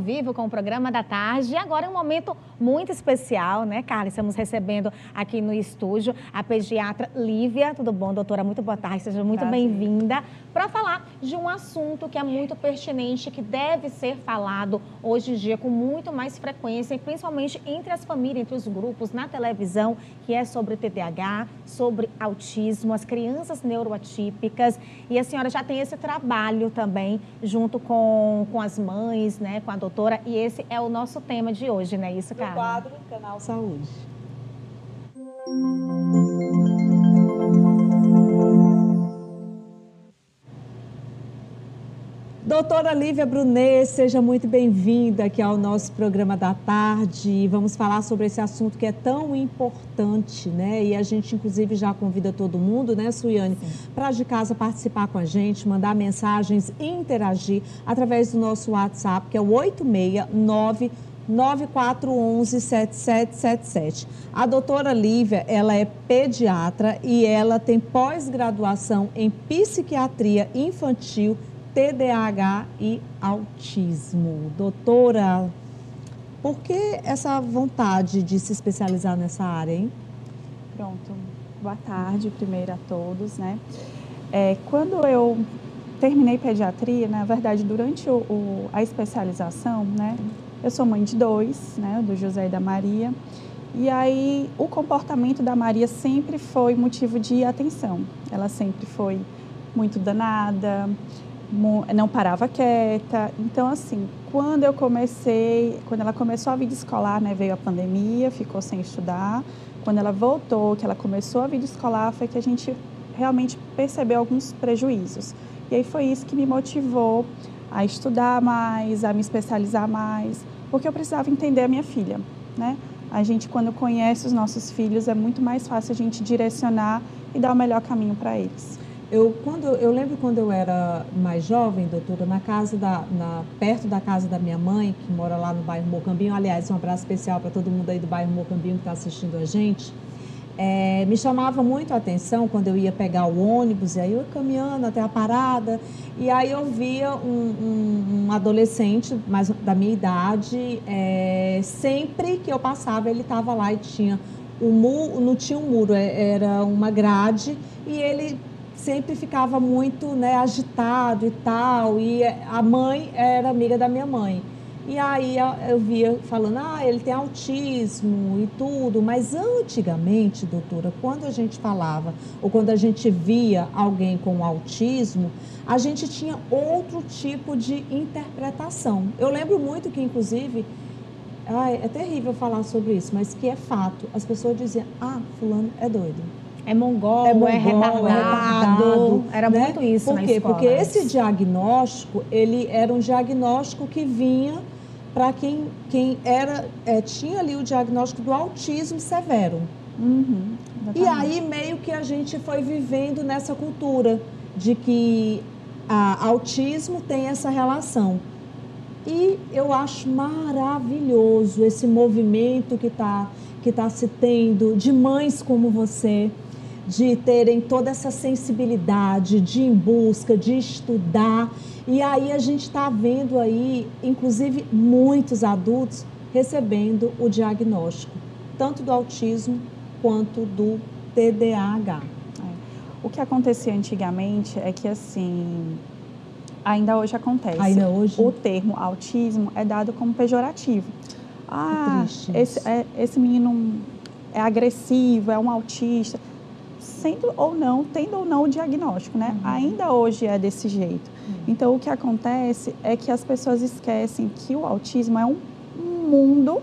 vivo com o programa da tarde. E agora é um momento muito especial, né, Carla? Estamos recebendo aqui no estúdio a pediatra Lívia. Tudo bom, doutora? Muito boa tarde, seja muito bem-vinda. Para falar de um assunto que é muito pertinente, que deve ser falado hoje em dia com muito mais frequência, principalmente entre as famílias, entre os grupos, na televisão, que é sobre TDAH, sobre autismo, as crianças neuroatípicas. E a senhora já tem esse trabalho também junto com as mães, né, com a doutora, e esse é o nosso tema de hoje, né, isso, Carla? No quadro Canal Saúde. Doutora Lívia Brunet, seja muito bem-vinda aqui ao nosso programa da tarde. Vamos falar sobre esse assunto que é tão importante, né? E a gente, inclusive, já convida todo mundo, né, Suiane, para de casa participar com a gente, mandar mensagens e interagir através do nosso WhatsApp, que é o 869-9411-7777. A doutora Lívia, ela é pediatra e ela tem pós-graduação em psiquiatria infantil, TDAH e autismo. Doutora, por que essa vontade de se especializar nessa área, hein? Pronto. Boa tarde, primeiro a todos, né? Quando eu terminei pediatria, na verdade, durante a especialização, né? Eu sou mãe de 2, né? Do José e da Maria. E aí, o comportamento da Maria sempre foi motivo de atenção. Ela sempre foi muito danada, não parava quieta. Então, assim, quando ela começou a vida escolar, né, veio a pandemia, ficou sem estudar. Quando ela voltou, que ela começou a vida escolar, foi que a gente realmente percebeu alguns prejuízos. E aí foi isso que me motivou a estudar mais, a me especializar mais, porque eu precisava entender a minha filha, né? A gente, quando conhece os nossos filhos, é muito mais fácil a gente direcionar e dar o melhor caminho para eles. Eu lembro quando eu era mais jovem, doutora, perto da casa da minha mãe, que mora lá no bairro Mocambinho, aliás, um abraço especial para todo mundo aí do bairro Mocambinho que está assistindo a gente, me chamava muito a atenção quando eu ia pegar o ônibus, e aí eu ia caminhando até a parada, e aí eu via um adolescente mais da minha idade, sempre que eu passava ele estava lá e tinha não tinha um muro, era uma grade, e ele sempre ficava muito, né, agitado e tal, e a mãe era amiga da minha mãe. E aí eu via falando, ele tem autismo e tudo, mas antigamente, doutora, quando a gente falava, ou quando a gente via alguém com autismo, a gente tinha outro tipo de interpretação. Eu lembro muito que, inclusive, é terrível falar sobre isso, mas que é fato, as pessoas diziam, fulano é doido. É mongol, é retardado. Era, né? Muito isso na escola. Porque esse diagnóstico, ele era um diagnóstico que vinha para quem tinha ali o diagnóstico do autismo severo. E aí meio que a gente foi vivendo nessa cultura de que autismo tem essa relação. E eu acho maravilhoso esse movimento que tá se tendo de mães como você, de terem toda essa sensibilidade, de ir em busca, de estudar. E aí a gente está vendo aí, inclusive, muitos adultos recebendo o diagnóstico, tanto do autismo quanto do TDAH. O que acontecia antigamente é que, assim, ainda hoje acontece. Ainda hoje? O termo autismo é dado como pejorativo. Esse menino é agressivo, é um autista, tendo ou não o diagnóstico, né? Ainda hoje é desse jeito. Então, o que acontece é que as pessoas esquecem que o autismo é um mundo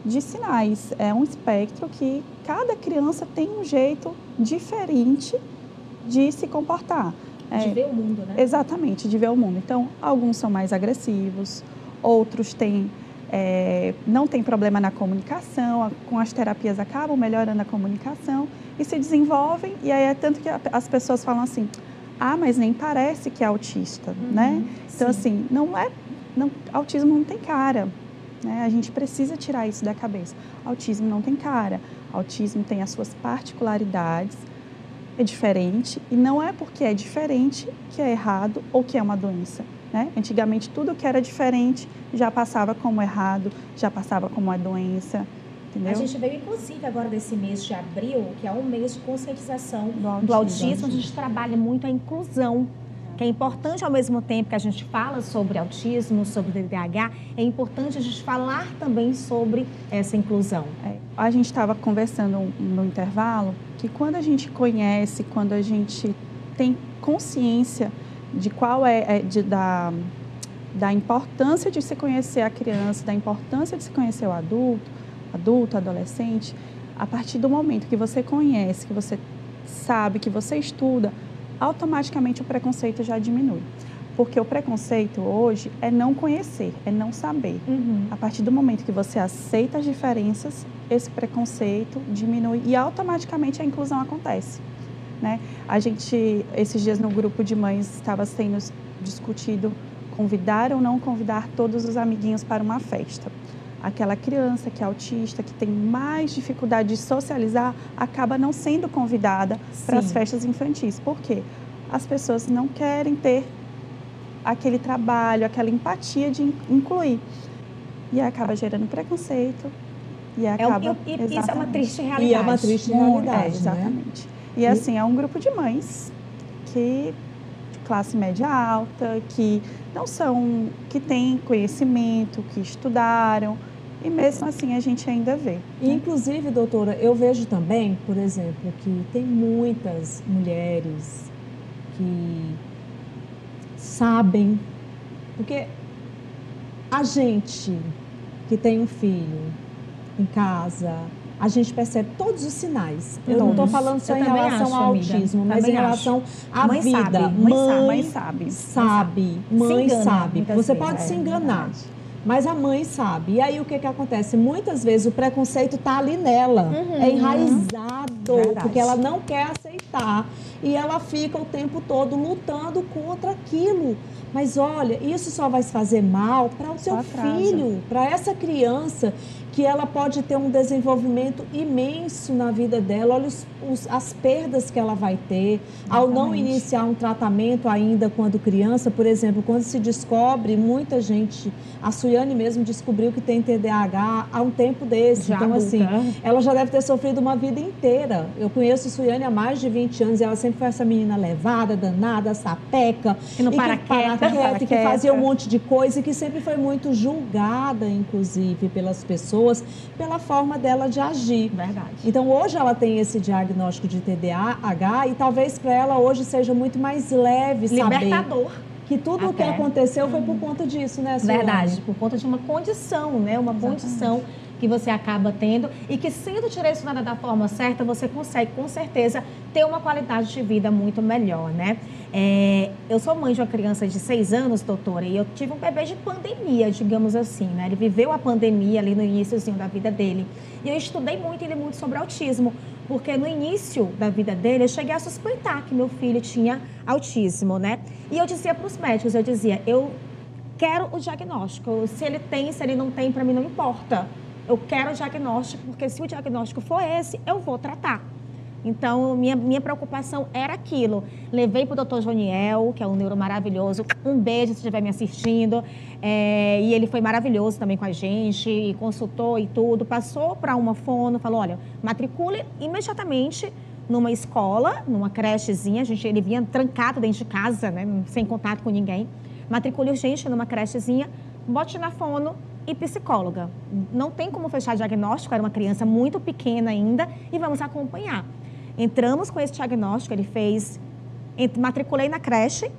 de sinais, é um espectro que cada criança tem um jeito diferente de se comportar. De ver o mundo, né? Exatamente, de ver o mundo. Então, alguns são mais agressivos, outros não têm problema na comunicação, com as terapias acabam melhorando a comunicação e se desenvolvem, e aí é tanto que as pessoas falam assim, mas nem parece que é autista, né? Então, assim, autismo não tem cara, né? A gente precisa tirar isso da cabeça. Autismo não tem cara, autismo tem as suas particularidades, é diferente, e não é porque é diferente que é errado ou que é uma doença. né? Antigamente, tudo que era diferente já passava como errado, já passava como uma doença, entendeu? A gente veio, inclusive, agora desse mês de abril, que é um mês de conscientização do autismo. A gente trabalha muito a inclusão, que é importante ao mesmo tempo que a gente fala sobre autismo, sobre TDAH, é importante a gente falar também sobre essa inclusão. A gente estava conversando no intervalo que quando a gente conhece, quando a gente tem consciência de qual da importância de se conhecer a criança, da importância de se conhecer o adulto, adolescente, a partir do momento que você conhece, que você sabe, que você estuda, automaticamente o preconceito já diminui. Porque o preconceito hoje é não conhecer, é não saber. A partir do momento que você aceita as diferenças, esse preconceito diminui e automaticamente a inclusão acontece, né? A gente, esses dias no grupo de mães, estava sendo discutido convidar ou não convidar todos os amiguinhos para uma festa. Aquela criança que é autista, que tem mais dificuldade de socializar, acaba não sendo convidada para as festas infantis. Por quê? As pessoas não querem ter aquele trabalho, aquela empatia de incluir. E acaba gerando preconceito. E acaba... isso é uma triste realidade. E é uma triste realidade, exatamente. Né? E assim, é um grupo de mães de classe média alta, que que têm conhecimento, que estudaram, e mesmo assim a gente ainda vê. Né? Inclusive, doutora, eu vejo também, por exemplo, que tem muitas mulheres que sabem, porque a gente que tem um filho em casa, a gente percebe todos os sinais. Eu não estou falando só em relação ao autismo, mas em relação à vida. Mãe sabe. Mãe sabe. Você pode se enganar, mas a mãe sabe. E aí o que acontece? Muitas vezes o preconceito está ali nela. É enraizado, porque ela não quer aceitar. E ela fica o tempo todo lutando contra aquilo. Mas olha, isso só vai fazer mal para o seu filho, para essa criança, que ela pode ter um desenvolvimento imenso na vida dela. Olha as perdas que ela vai ter ao não iniciar um tratamento ainda quando criança. Por exemplo, quando se descobre, muita gente, a Suiane mesmo descobriu que tem TDAH há um tempo desse. Então, assim, ela já deve ter sofrido uma vida inteira. Eu conheço a Suiane há mais de 20 anos e ela sempre foi essa menina levada, danada, sapeca, que fazia um monte de coisa e que sempre foi muito julgada, inclusive, pelas pessoas, pela forma dela de agir. Verdade. Então, hoje ela tem esse diagnóstico de TDAH e talvez para ela hoje seja muito mais leve libertador. Saber que tudo o que aconteceu foi por conta disso, né, Suiane? Verdade, por conta de uma condição, né? Uma condição que você acaba tendo e que, sendo direcionada da forma certa, você consegue, com certeza, ter uma qualidade de vida muito melhor, né? Eu sou mãe de uma criança de 6 anos, doutora, e eu tive um bebê de pandemia, digamos assim, né? Ele viveu a pandemia ali no iníciozinho da vida dele. E eu estudei muito sobre autismo, porque no início da vida dele, eu cheguei a suspeitar que meu filho tinha autismo, né? E eu dizia para os médicos, eu quero o diagnóstico. Se ele tem, se ele não tem, para mim não importa. Eu quero o diagnóstico, porque se o diagnóstico for esse, eu vou tratar. Então, minha preocupação era aquilo. Levei para o doutor Joniel, que é um neuro maravilhoso. Um beijo se estiver me assistindo. E ele foi maravilhoso também com a gente, e consultou e tudo. Passou para uma fono, falou, olha, matricule imediatamente numa escola, numa crechezinha. Ele vinha trancado dentro de casa, né, sem contato com ninguém. Matricule urgente numa crechezinha, bote na fono e psicóloga. Não tem como fechar diagnóstico, era uma criança muito pequena ainda, e vamos acompanhar. Entramos com esse diagnóstico, ele fez, matriculei na creche,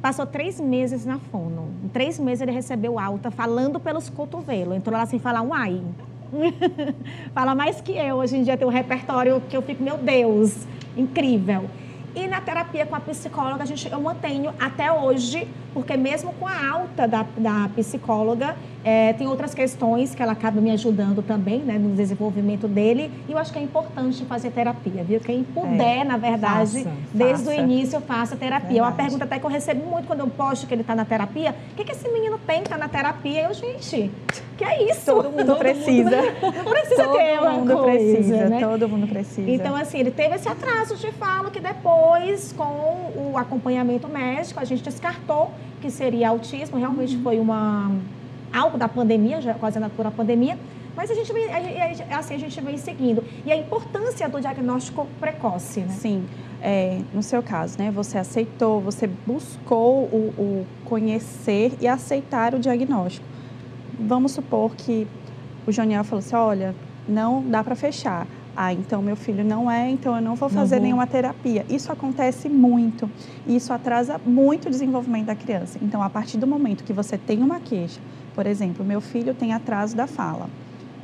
passou 3 meses na fono. Em 3 meses ele recebeu alta, falando pelos cotovelos, entrou lá sem falar um ai. Fala mais que eu, hoje em dia tem um repertório que eu fico, meu Deus, incrível. E na terapia com a psicóloga, eu mantenho até hoje, porque mesmo com a alta da psicóloga, tem outras questões que ela acaba me ajudando também, né, no desenvolvimento dele. E eu acho que é importante fazer terapia, viu? Quem puder, na verdade, desde o início, faça terapia. Verdade. É uma pergunta até que eu recebo muito quando eu posto que ele está na terapia. O que esse menino tem que está na terapia? Gente, que é isso? Todo mundo precisa. Não precisa ter uma coisa, precisa, né? Todo mundo precisa. Então, assim, ele teve esse atraso de fala que depois, com o acompanhamento médico, a gente descartou que seria autismo, realmente foi algo da pandemia, já quase por a pandemia, mas a gente vem seguindo. E a importância do diagnóstico precoce, né? Sim. No seu caso, né, você aceitou, você buscou o conhecer e aceitar o diagnóstico. Vamos supor que o Joniel falou assim, olha, não dá para fechar. Então meu filho não é, então eu não vou fazer nenhuma terapia. Isso acontece muito, isso atrasa muito o desenvolvimento da criança. Então, a partir do momento que você tem uma queixa, por exemplo, meu filho tem atraso da fala.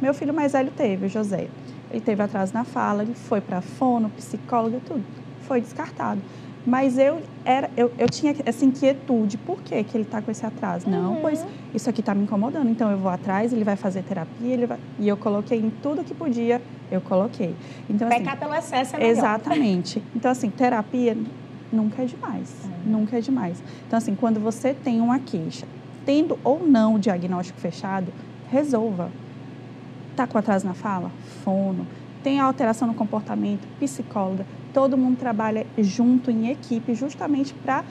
Meu filho mais velho teve, o José. Ele teve atraso na fala, ele foi para fono, psicóloga, tudo. Foi descartado. Mas eu tinha essa inquietude. Por que ele está com esse atraso? Não, pois isso aqui está me incomodando. Então, eu vou atrás, ele vai fazer terapia, e eu coloquei em tudo que podia, eu coloquei. Então, pecar pelo excesso é melhor. Exatamente. Então, assim, terapia nunca é demais. Nunca é demais. Então, assim, quando você tem uma queixa, tendo ou não o diagnóstico fechado, resolva. Está com atraso na fala? Fono. Tem alteração no comportamento? Psicóloga. Todo mundo trabalha junto, em equipe, justamente para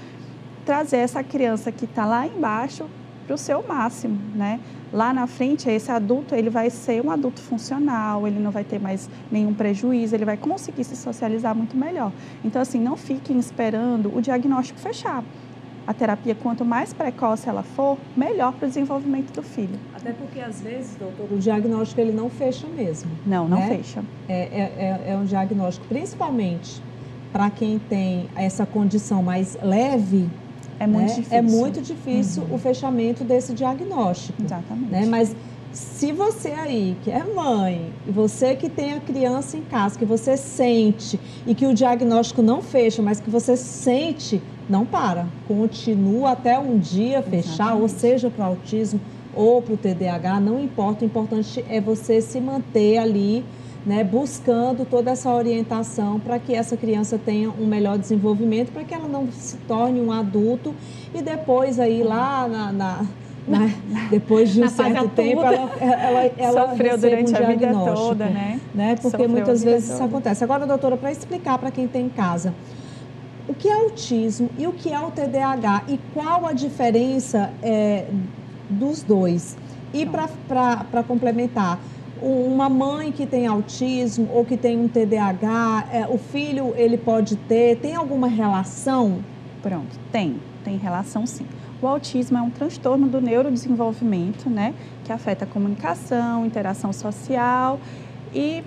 trazer essa criança que está lá embaixo para o seu máximo, né? Lá na frente, esse adulto, ele vai ser um adulto funcional, ele não vai ter mais nenhum prejuízo, ele vai conseguir se socializar muito melhor. Então, assim, não fiquem esperando o diagnóstico fechar. A terapia, quanto mais precoce ela for, melhor para o desenvolvimento do filho. Até porque, às vezes, doutor, o diagnóstico ele não fecha mesmo. Não fecha. É um diagnóstico, principalmente para quem tem essa condição mais leve, é muito difícil. É muito difícil o fechamento desse diagnóstico. Exatamente. Né? Mas se você aí, que é mãe, e você que tem a criança em casa, que você sente e que o diagnóstico não fecha, mas que você sente, não para. Continua até um dia fechar, exatamente, ou seja, para o autismo ou para o TDAH, não importa. O importante é você se manter ali, né, buscando toda essa orientação para que essa criança tenha um melhor desenvolvimento, para que ela não se torne um adulto e depois aí lá depois de um certo tempo ela sofreu durante a vida toda, né? Porque sofreu muitas vezes isso acontece. Agora, doutora, para explicar para quem tem em casa, o que é autismo e o que é o TDAH e qual a diferença dos dois? E para complementar, uma mãe que tem autismo ou que tem um TDAH, o filho ele pode tem alguma relação? Pronto, tem relação sim. O autismo é um transtorno do neurodesenvolvimento, né, que afeta a comunicação, interação social e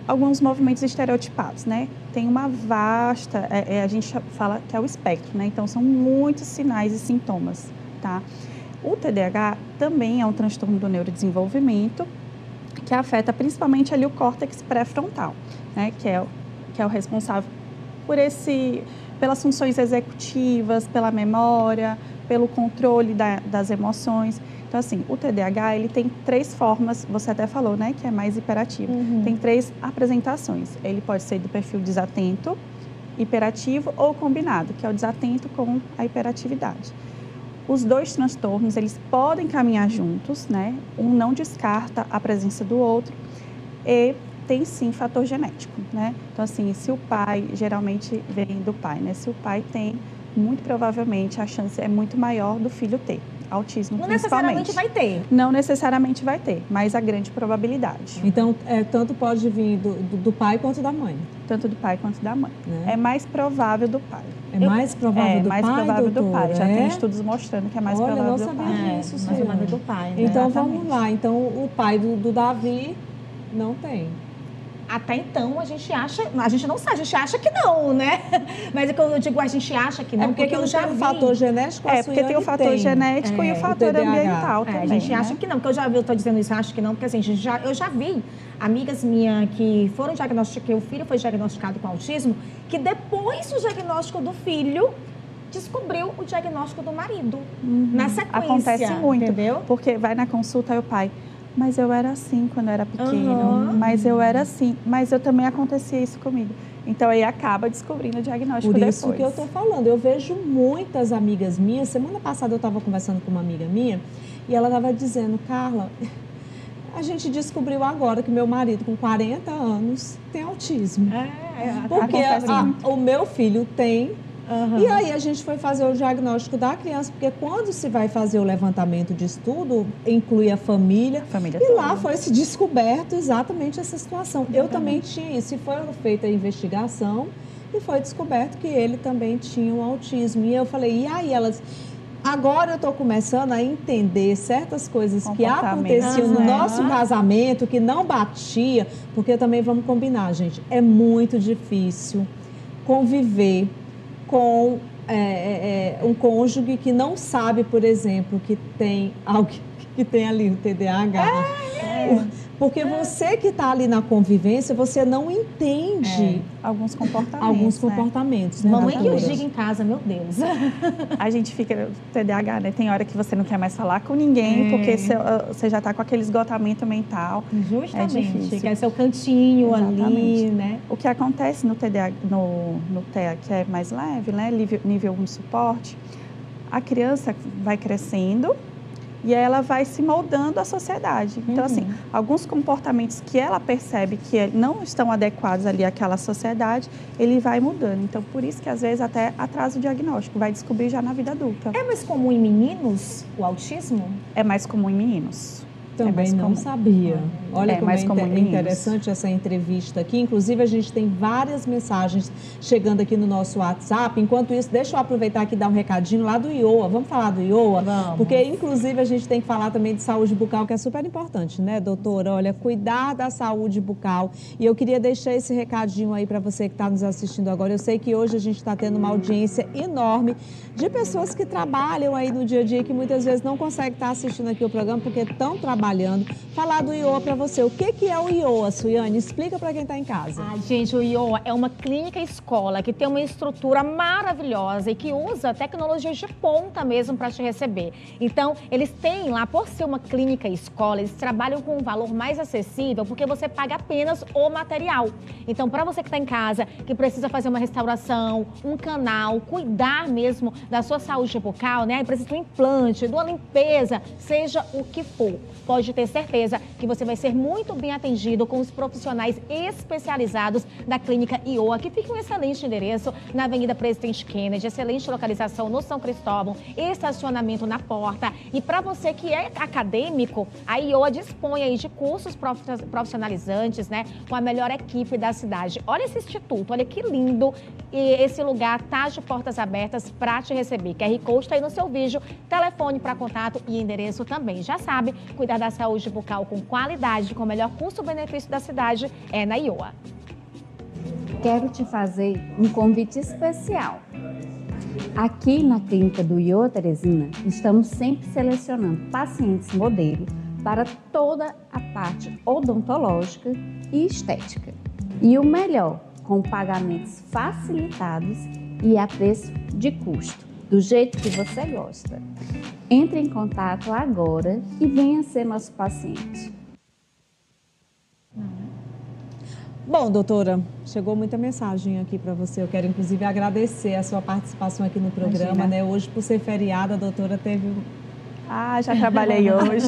alguns movimentos estereotipados, né? Tem uma vasta, a gente fala que é o espectro, né? Então, são muitos sinais e sintomas, tá? O TDAH também é um transtorno do neurodesenvolvimento que afeta principalmente ali o córtex pré-frontal, né? Que é o responsável pelas funções executivas, pela memória, pelo controle das emoções. Então, assim, o TDAH, ele tem 3 formas, você até falou, né, que é mais hiperativo. Tem 3 apresentações. Ele pode ser do perfil desatento, hiperativo ou combinado, que é o desatento com a hiperatividade. Os 2 transtornos, eles podem caminhar juntos, né? Um não descarta a presença do outro e tem sim fator genético, né? Então, assim, se o pai, geralmente vem do pai, né? Se o pai tem, muito provavelmente a chance é muito maior do filho ter autismo, não principalmente. Não necessariamente vai ter. Não necessariamente vai ter, mas a grande probabilidade. Então, tanto pode vir do pai quanto da mãe? Tanto do pai quanto da mãe. É mais provável do pai. Mais provável do pai, provável doutora? do pai. Já tem estudos mostrando que é mais provável do pai. Olha, eu não sabia disso, mais provável do pai. Né? Então, vamos lá. Então, o pai do Davi não tem. Até então, a gente não sabe, a gente acha que não, né? Mas é que eu digo, a gente acha que não, porque eu já vi. O fator genético, porque tem o fator genético e o fator ambiental também. A gente acha que não, porque eu já vi, eu estou dizendo isso, acho que não, porque assim, eu já vi amigas minhas que foram diagnosticadas, o filho foi diagnosticado com autismo, que depois do diagnóstico do filho, descobriu o diagnóstico do marido. Na sequência. Acontece muito, entendeu? Porque vai na consulta e o pai... Mas eu era assim quando eu era pequeno, mas eu era assim, mas eu também acontecia isso comigo. Então, aí acaba descobrindo o diagnóstico depois. Por isso que eu estou falando, eu vejo muitas amigas minhas, semana passada eu estava conversando com uma amiga minha, e ela estava dizendo, Carla, a gente descobriu agora que meu marido com 40 anos tem autismo. Porque o meu filho tem E aí a gente foi fazer o diagnóstico da criança, porque quando se vai fazer o levantamento de estudo, inclui a família e toda. lá foi se descoberto exatamente essa situação. Eu também tinha isso, e foi feita a investigação e foi descoberto que ele também tinha um autismo. E eu falei, e aí elas... Agora eu estou começando a entender certas coisas que aconteciam no nosso casamento, que não batia, porque também vamos combinar, gente, é muito difícil conviver com um cônjuge que não sabe, por exemplo, que tem alguém que tem ali o TDAH. Porque você que está ali na convivência, você não entende alguns comportamentos. Né, mamãe que eu diga em casa, meu Deus. A gente fica, TDAH, né? Tem hora que você não quer mais falar com ninguém, porque você já está com aquele esgotamento mental. Justamente, quer seu cantinho ali, né? O que acontece no TDAH, no TEA, que é mais leve, né? Nível 1 de suporte, a criança vai crescendo e ela vai se moldando à sociedade. Então, assim, alguns comportamentos que ela percebe que não estão adequados ali àquela sociedade, ele vai mudando. Então, por isso que às vezes até atrasa o diagnóstico, vai descobrir já na vida adulta. É mais comum em meninos o autismo? É mais comum em meninos. Também não sabia. Olha como mais comum em interessante essa entrevista aqui. Inclusive, a gente tem várias mensagens chegando aqui no nosso WhatsApp. Enquanto isso, deixa eu aproveitar aqui e dar um recadinho lá do IOA. Vamos falar do IOA? Vamos. Porque, inclusive, a gente tem que falar também de saúde bucal, que é super importante, né, doutora? Olha, cuidar da saúde bucal. E eu queria deixar esse recadinho aí para você que está nos assistindo agora. Eu sei que hoje a gente está tendo uma audiência enorme de pessoas que trabalham aí no dia a dia, que muitas vezes não conseguem estar assistindo aqui o programa porque estão trabalhando. Falar do IOA para você. O que é o IOA, Suiane? Explica para quem está em casa. Gente, o IOA é uma clínica escola que tem uma estrutura maravilhosa e que usa tecnologias de ponta mesmo para te receber. Então, eles têm lá, por ser uma clínica escola, eles trabalham com um valor mais acessível porque você paga apenas o material. Então, para você que está em casa, que precisa fazer uma restauração, um canal, cuidar mesmo da sua saúde bucal, né? Precisa de um implante, de uma limpeza, seja o que for. Pode ter certeza que você vai ser muito bem atendido com os profissionais especializados da Clínica IOA, que fica um excelente endereço na Avenida Presidente Kennedy, excelente localização no São Cristóvão, estacionamento na porta. E para você que é acadêmico, a IOA dispõe aí de cursos profissionalizantes, né, com a melhor equipe da cidade. Olha esse instituto, olha que lindo. E esse lugar tá de portas abertas para te receber. QR Code está aí no seu vídeo, telefone para contato e endereço também. Já sabe, cuidar da saúde bucal com qualidade, com o melhor custo-benefício da cidade, é na IOA. Quero te fazer um convite especial. Aqui na clínica do IOA Teresina, estamos sempre selecionando pacientes modelo para toda a parte odontológica e estética. E o melhor, com pagamentos facilitados e a preço de custo, do jeito que você gosta. Entre em contato agora e venha ser nosso paciente. Bom, doutora, chegou muita mensagem aqui para você. Eu quero, inclusive, agradecer a sua participação aqui no programa, né? Hoje, por ser feriado, a doutora teve... já trabalhei hoje.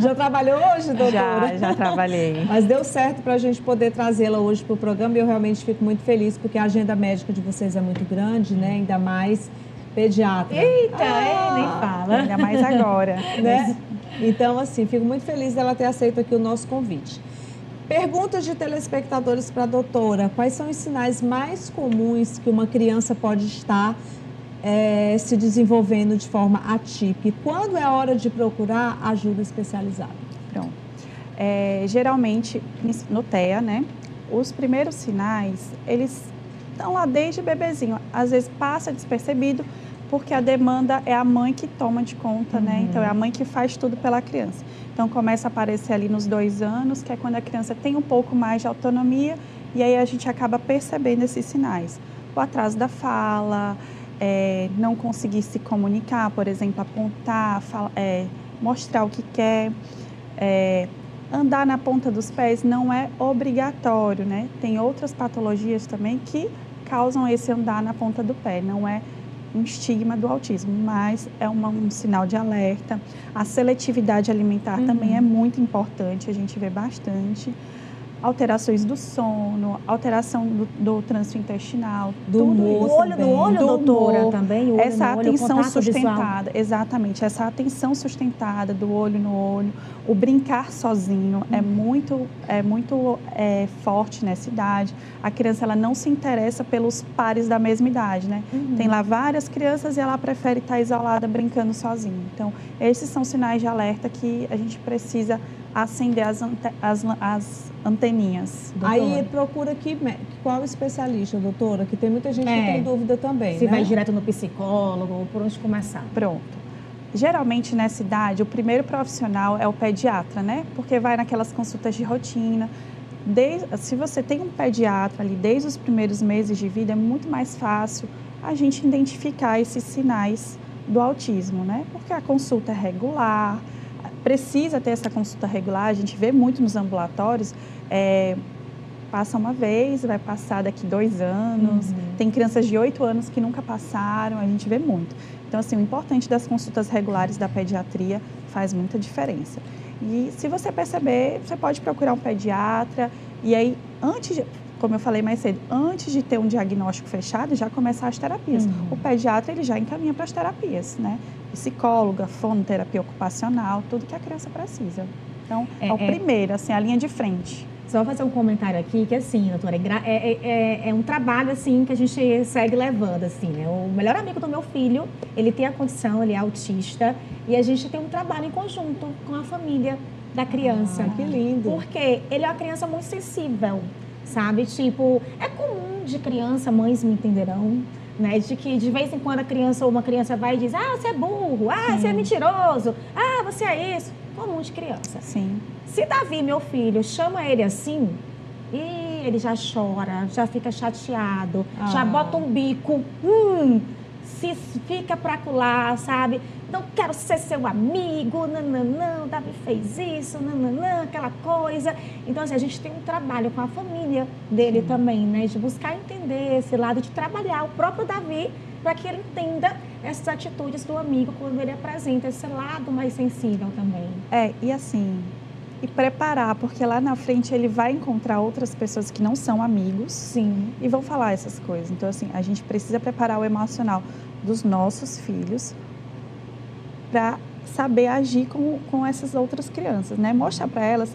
Já trabalhou hoje, doutora? Já trabalhei. Mas deu certo para a gente poder trazê-la hoje para o programa e eu realmente fico muito feliz, porque a agenda médica de vocês é muito grande, né? Ainda mais pediatra. Eita, nem fala. Ainda mais agora. Né? Então, assim, fico muito feliz dela ter aceito aqui o nosso convite. Perguntas de telespectadores para a doutora. Quais são os sinais mais comuns que uma criança pode estar se desenvolvendo de forma atípica? E quando é a hora de procurar ajuda especializada? Pronto. Geralmente, no TEA, né, os primeiros sinais, eles estão lá desde bebezinho. Às vezes passa despercebido, porque a demanda é a mãe que toma de conta, né? Então, é a mãe que faz tudo pela criança. Então, começa a aparecer ali nos 2 anos, que é quando a criança tem um pouco mais de autonomia, e aí a gente acaba percebendo esses sinais. O atraso da fala, não conseguir se comunicar, por exemplo, apontar, mostrar o que quer. Andar na ponta dos pés não é obrigatório, né? Tem outras patologias também que causam esse andar na ponta do pé, não é um estigma do autismo, mas é um sinal de alerta. A seletividade alimentar também é muito importante, a gente vê bastante. alterações do sono, alteração do trânsito intestinal, do humor, do olho, doutora, humor, também, o olho essa no olho, atenção visual. sustentada, exatamente, essa atenção sustentada do olho no olho, o brincar sozinho é muito forte nessa idade. A criança ela não se interessa pelos pares da mesma idade, né? Tem lá várias crianças e ela prefere estar isolada brincando sozinha. Então, esses são sinais de alerta que a gente precisa acender as anteninhas. Doutora. Aí procura qual especialista, doutora? Que tem muita gente que tem dúvida também, Se né? vai direto no psicólogo ou por onde começar? Pronto. Geralmente nessa idade, o primeiro profissional é o pediatra, né? Porque vai naquelas consultas de rotina. Se você tem um pediatra ali desde os primeiros meses de vida, é muito mais fácil a gente identificar esses sinais do autismo, né? Porque a consulta é regular, precisa ter essa consulta regular, a gente vê muito nos ambulatórios, passa uma vez, vai passar daqui 2 anos, tem crianças de 8 anos que nunca passaram, a gente vê muito. Então, assim, o importante das consultas regulares da pediatria faz muita diferença. E se você perceber, você pode procurar um pediatra e aí, como eu falei mais cedo, antes de ter um diagnóstico fechado, já começar as terapias. O pediatra, ele já encaminha para as terapias, né? Psicóloga, fonoterapia ocupacional, tudo que a criança precisa. Então, é o primeiro, assim, a linha de frente. Só fazer um comentário aqui, que assim, doutora, é um trabalho, assim, que a gente segue levando, assim, né? O melhor amigo do meu filho, ele tem a condição, ele é autista, e a gente tem um trabalho em conjunto com a família da criança. Que lindo! Porque ele é uma criança muito sensível, sabe? Tipo, é comum de criança, mães me entenderão, né? De que de vez em quando uma criança vai e diz, você é burro, você é mentiroso, você é isso. Comum de criança. Sim. Se Davi, meu filho, chama ele assim, e ele já chora, já fica chateado, já bota um bico, se fica pra colar, sabe? Não quero ser seu amigo, não, Davi fez isso, não, aquela coisa. Então, assim, a gente tem um trabalho com a família dele também, né? De buscar entender esse lado, de trabalhar o próprio Davi para que ele entenda essas atitudes do amigo quando ele apresenta esse lado mais sensível também. E assim, preparar, porque lá na frente ele vai encontrar outras pessoas que não são amigos. Sim. E vão falar essas coisas. Então, assim, a gente precisa preparar o emocional dos nossos filhos para saber agir com essas outras crianças, né? Mostrar para elas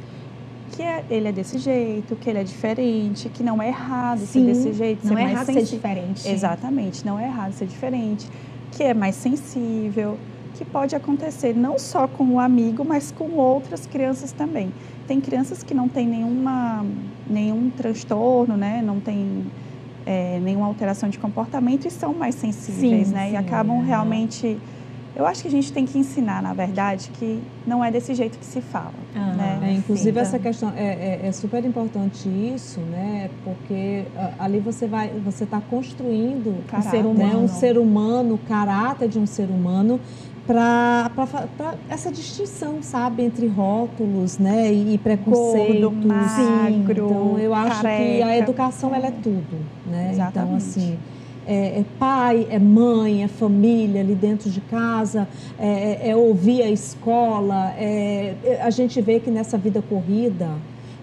que ele é desse jeito, que ele é diferente, que não é errado ser desse jeito. Não é errado ser diferente. Exatamente, não é errado ser diferente, que é mais sensível, que pode acontecer não só com o amigo, mas com outras crianças também. Tem crianças que não têm nenhum transtorno, né? Não tem nenhuma alteração de comportamento e são mais sensíveis, né? E acabam realmente... Eu acho que a gente tem que ensinar, na verdade, que não é desse jeito que se fala. Né? Inclusive, essa questão é super importante isso, né? Porque ali você está construindo um ser humano, o caráter de um ser humano, para essa distinção, sabe, entre rótulos, né, e preconceitos. Gordo, magro, então, eu acho careca. que a educação ela é tudo, né? Exatamente. Então, assim, é pai, é mãe, é família ali dentro de casa, é ouvir a escola. A gente vê que nessa vida corrida,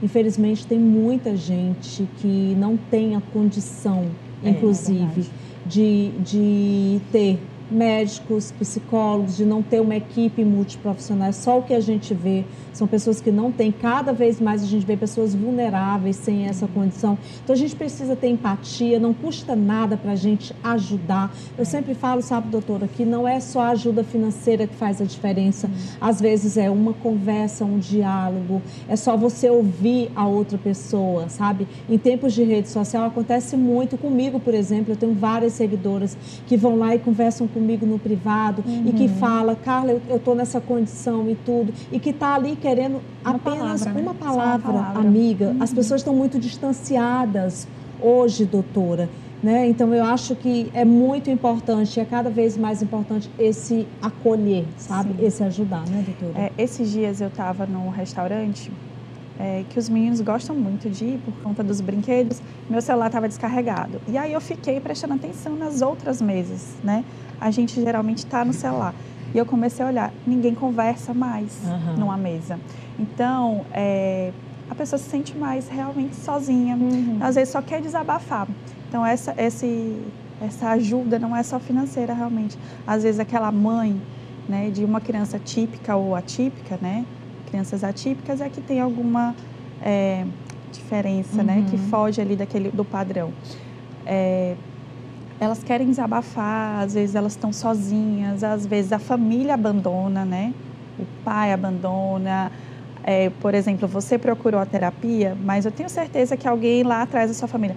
infelizmente, tem muita gente que não tem a condição, inclusive, de ter médicos, psicólogos, de não ter uma equipe multiprofissional. Só o que a gente vê são pessoas que não têm, cada vez mais a gente vê pessoas vulneráveis sem essa condição. Então a gente precisa ter empatia, não custa nada para a gente ajudar. Eu sempre falo, sabe, doutora, que não é só a ajuda financeira que faz a diferença. Às vezes é uma conversa, um diálogo, é só você ouvir a outra pessoa, sabe? Em tempos de rede social acontece muito comigo, por exemplo, eu tenho várias seguidoras que vão lá e conversam comigo no privado e que fala, Carla, eu estou nessa condição e tudo, e que está ali querendo apenas uma palavra, amiga. As pessoas estão muito distanciadas hoje, doutora, né? Então eu acho que é muito importante, é cada vez mais importante esse acolher, sabe? Sim. Esse ajudar, né, doutora? Esses dias eu estava num restaurante que os meninos gostam muito de ir por conta dos brinquedos, meu celular estava descarregado. E aí eu fiquei prestando atenção nas outras mesas, né? A gente geralmente está no celular. E eu comecei a olhar, ninguém conversa mais numa mesa. Então, a pessoa se sente mais realmente sozinha. Às vezes só quer desabafar. Então, essa ajuda não é só financeira, realmente. Às vezes, aquela mãe, né, de uma criança típica ou atípica, né? Crianças atípicas é que tem alguma diferença, né? Que foge ali do padrão. Elas querem desabafar, às vezes elas estão sozinhas, às vezes a família abandona, né? O pai abandona. Por exemplo, você procurou a terapia, mas eu tenho certeza que alguém lá atrás da sua família,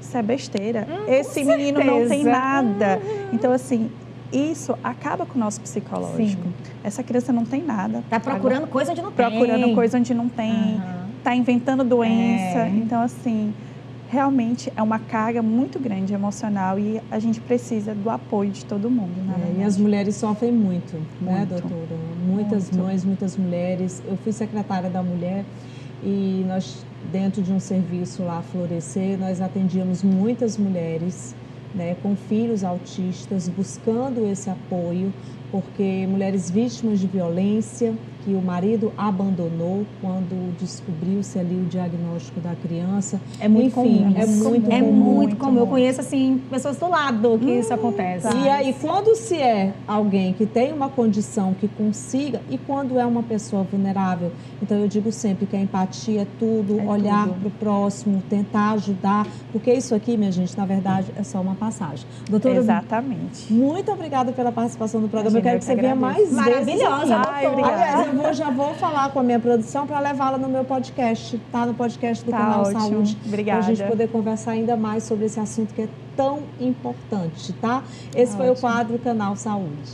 isso é besteira, esse menino não tem nada. Então, assim, isso acaba com o nosso psicológico. Sim. Essa criança não tem nada. Está procurando coisa onde não tem. Procurando coisa onde não tem. Está inventando doença. Então, assim, realmente é uma carga muito grande emocional e a gente precisa do apoio de todo mundo. E as mulheres sofrem muito, né, doutora? Muitas mães, muitas mulheres. Eu fui secretária da mulher e nós, dentro de um serviço lá, Florescer, nós atendíamos muitas mulheres, né, com filhos autistas, buscando esse apoio, porque mulheres vítimas de violência, que o marido abandonou quando descobriu-se ali o diagnóstico da criança. É muito comum. É muito comum. Eu conheço, assim, pessoas do lado que isso acontece. E aí, quando se é alguém que tem uma condição que consiga, e quando é uma pessoa vulnerável, então eu digo sempre que a empatia é tudo, olhar para o próximo, tentar ajudar, porque isso aqui, minha gente, na verdade, é só uma passagem. Doutora, exatamente. Muito obrigada pela participação no programa. Eu quero que você venha mais vezes. Maravilhosa, doutora. Aliás, eu já vou falar com a minha produção para levá-la no meu podcast, tá? No podcast do canal ótimo. Saúde. Obrigada. Para a gente poder conversar ainda mais sobre esse assunto que é tão importante, tá? Esse foi o quadro Canal Saúde.